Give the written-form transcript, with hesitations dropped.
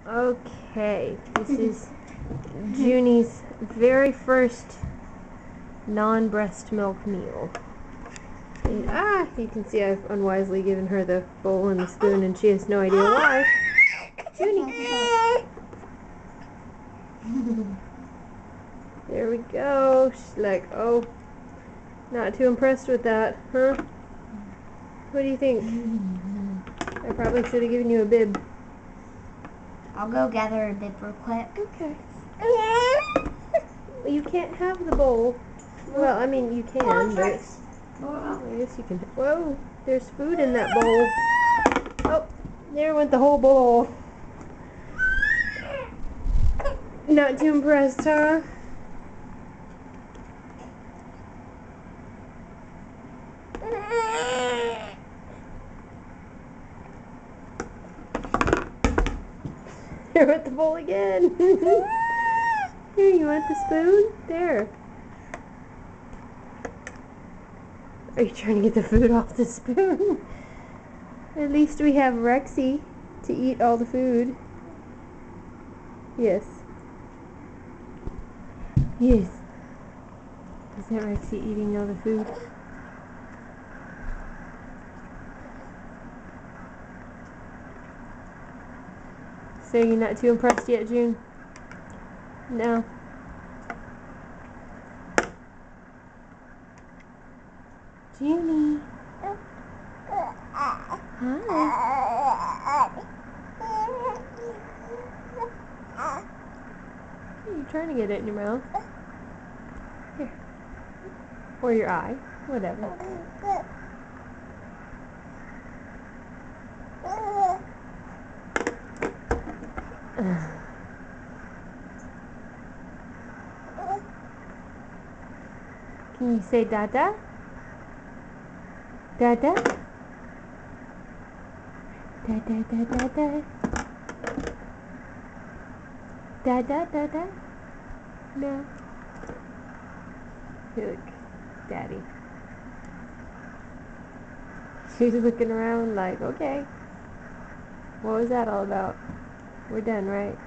Okay, this is Junie's very first non-breast milk meal. And, you can see I've unwisely given her the bowl and the spoon and she has no idea why. Junie! There we go. She's like, oh, not too impressed with that, huh? What do you think? I probably should have given you a bib. I'll go gather a bib real quick. Okay. You can't have the bowl. Well, I mean, you can, but I guess you can. Whoa, there's food in that bowl. Oh, there went the whole bowl. Not too impressed, huh? There went the bowl again. Here, you want the spoon? There. Are you trying to get the food off the spoon? At least we have Rexy to eat all the food. Yes. Yes. Is that Rexy eating all the food? So you're not too impressed yet, June? No. Junie. Hi. You're trying to get it in your mouth. Here. Or your eye. Whatever. Can you say Dada? Dada? Dada, Dada, Dada. Dada, Dada? No. Look, Daddy. She's looking around like, okay. What was that all about? We're done, right?